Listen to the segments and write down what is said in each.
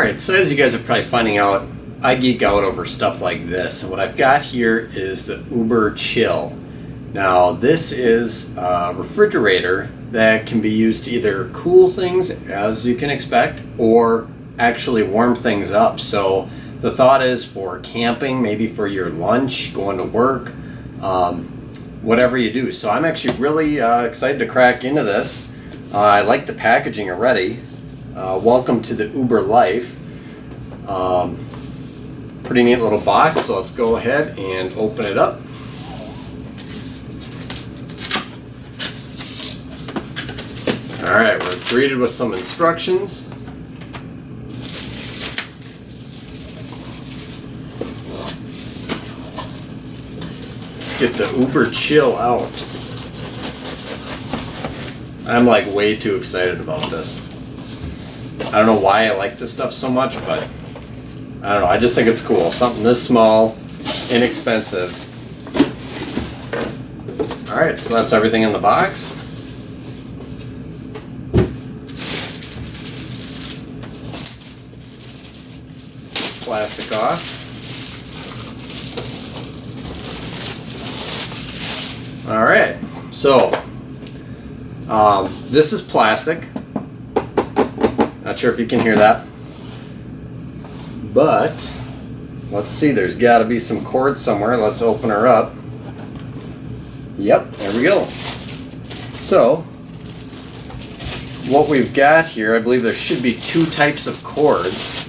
Alright, so as you guys are probably finding out, I geek out over stuff like this. And what I've got here is the Uber Chill. Now this is a refrigerator that can be used to either cool things, as you can expect, or actually warm things up. So the thought is for camping, maybe for your lunch, going to work, whatever you do. So I'm actually really excited to crack into this. I like the packaging already. Welcome to the Uber life. Pretty neat little box, so let's go ahead and open it up. Alright, we're greeted with some instructions. Let's get the Uber Chill out. I'm like way too excited about this. I don't know why I like this stuff so much, but I don't know, I just think it's cool. Something this small, inexpensive. Alright, so that's everything in the box. Plastic off. Alright, so this is plastic. Not sure if you can hear that. But let's see, there's got to be some cord somewhere. Let's open her up. Yep, there we go. So what we've got here, I believe there should be two types of cords.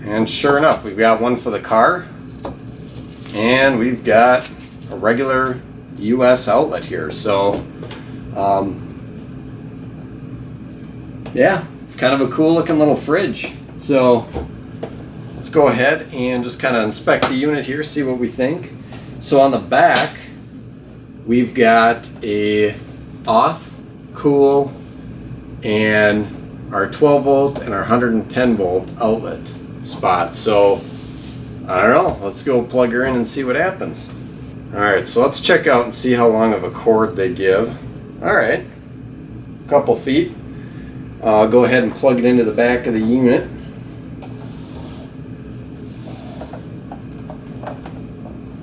And sure enough, we've got one for the car, and we've got a regular US outlet here. So yeah, it's kind of a cool looking little fridge. So let's go ahead and just kind of inspect the unit here, see what we think. So on the back, we've got a off, cool, and our 12 volt and our 110 volt outlet spot. So I don't know, let's go plug her in and see what happens. Alright, so let's check out and see how long of a cord they give. Alright, a couple feet. I'll go ahead and plug it into the back of the unit.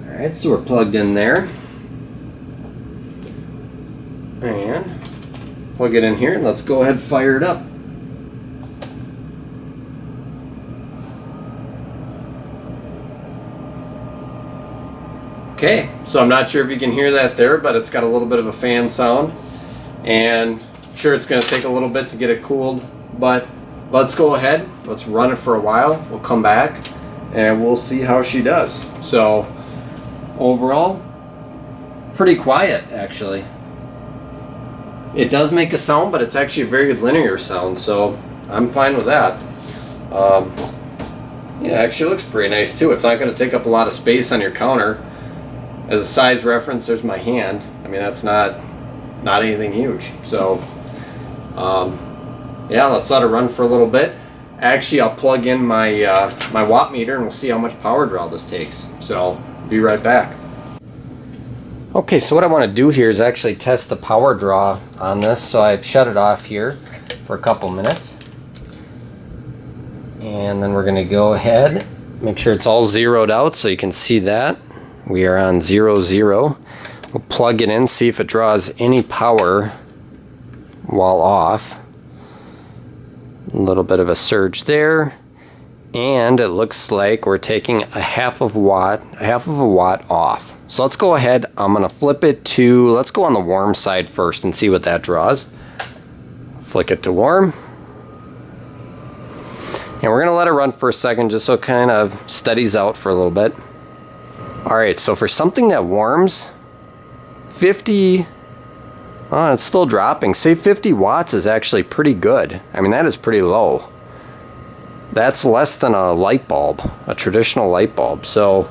Alright, so we're plugged in there. And plug it in here, and let's go ahead and fire it up. Okay, so I'm not sure if you can hear that there, but it's got a little bit of a fan sound. And I'm sure it's going to take a little bit to get it cooled, but let's go ahead, let's run it for a while. We'll come back and we'll see how she does. So overall, pretty quiet actually. It does make a sound, but it's actually a very good linear sound, so I'm fine with that. Yeah, it actually looks pretty nice too. It's not going to take up a lot of space on your counter. As a size reference, there's my hand. I mean, that's not anything huge. So yeah, let's let it run for a little bit. Actually, I'll plug in my my watt meter and we'll see how much power draw this takes. So be right back. Okay, so what I want to do here is actually test the power draw on this. So I've shut it off here for a couple minutes, and then we're going to go ahead, make sure it's all zeroed out so you can see that we are on 0, 0. We'll plug it in, see if it draws any power while off. A little bit of a surge there, and it looks like we're taking a half of a watt off. So let's go ahead, I'm gonna flip it to, let's go on the warm side first and see what that draws. Flick it to warm. And we're gonna let it run for a second just so it kind of steadies out for a little bit. Alright, so for something that warms, 50, oh, it's still dropping. Say 50 watts is actually pretty good. I mean, that is pretty low. That's less than a light bulb, a traditional light bulb. So,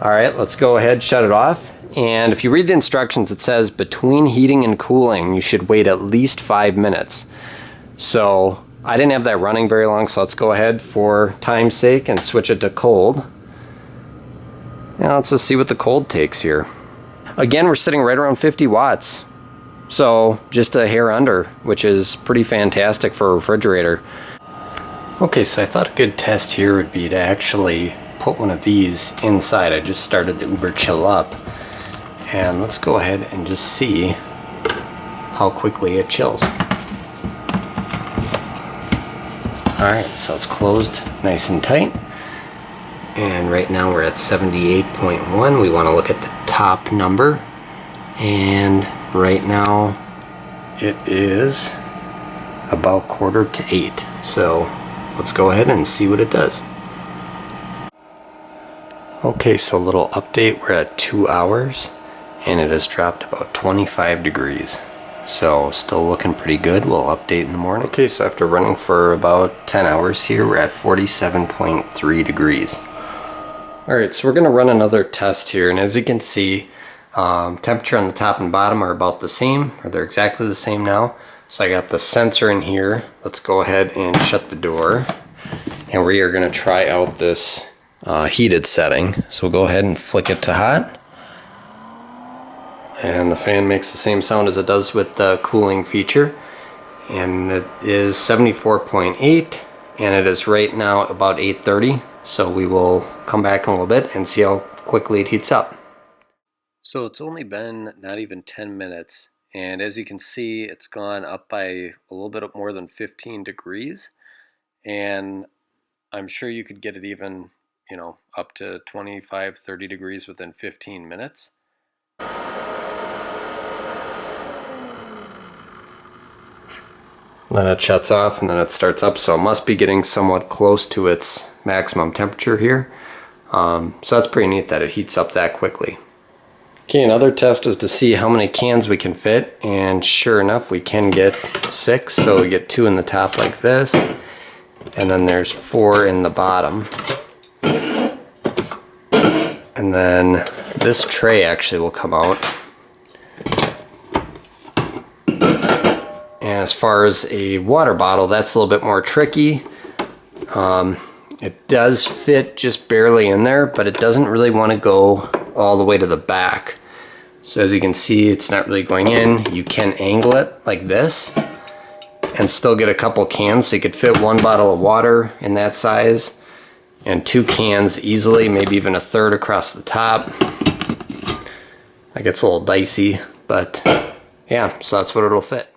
alright, let's go ahead, shut it off. And if you read the instructions, it says between heating and cooling, you should wait at least 5 minutes. So, I didn't have that running very long, so let's go ahead for time's sake and switch it to cold. Now let's just see what the cold takes here. Again, we're sitting right around 50 watts. So just a hair under, which is pretty fantastic for a refrigerator. Okay, so I thought a good test here would be to actually put one of these inside. I just started the Uber Chill up, and let's go ahead and just see how quickly it chills. Alright, so it's closed nice and tight, and right now we're at 78.1. We want to look at the top number, and right now it is about 7:45. So let's go ahead and see what it does. Okay, so a little update. We're at 2 hours and it has dropped about 25 degrees. So still looking pretty good. We'll update in the morning. Okay, so after running for about 10 hours here, we're at 47.3 degrees. Alright, so we're going to run another test here, and as you can see, temperature on the top and bottom are about the same, or they're exactly the same now. So I got the sensor in here. Let's go ahead and shut the door, and we are going to try out this heated setting. So we'll go ahead and flick it to hot, and the fan makes the same sound as it does with the cooling feature, and it is 74.8, and it is right now about 8:30. So we will come back in a little bit and see how quickly it heats up. So it's only been not even 10 minutes, and as you can see, it's gone up by a little bit more than 15 degrees, and I'm sure you could get it even, you know, up to 25, 30 degrees within 15 minutes. Then it shuts off and then it starts up, so it must be getting somewhat close to its maximum temperature here. So that's pretty neat that it heats up that quickly. Okay, another test is to see how many cans we can fit, and sure enough we can get 6. So we get 2 in the top like this, and then there's 4 in the bottom. And then this tray actually will come out. And as far as a water bottle, that's a little bit more tricky. It does fit just barely in there, but it doesn't really want to go all the way to the back. So as you can see, it's not really going in. You can angle it like this and still get a couple cans. So you could fit 1 bottle of water in that size and 2 cans easily, maybe even a third across the top. That gets a little dicey, but yeah, so that's what it'll fit.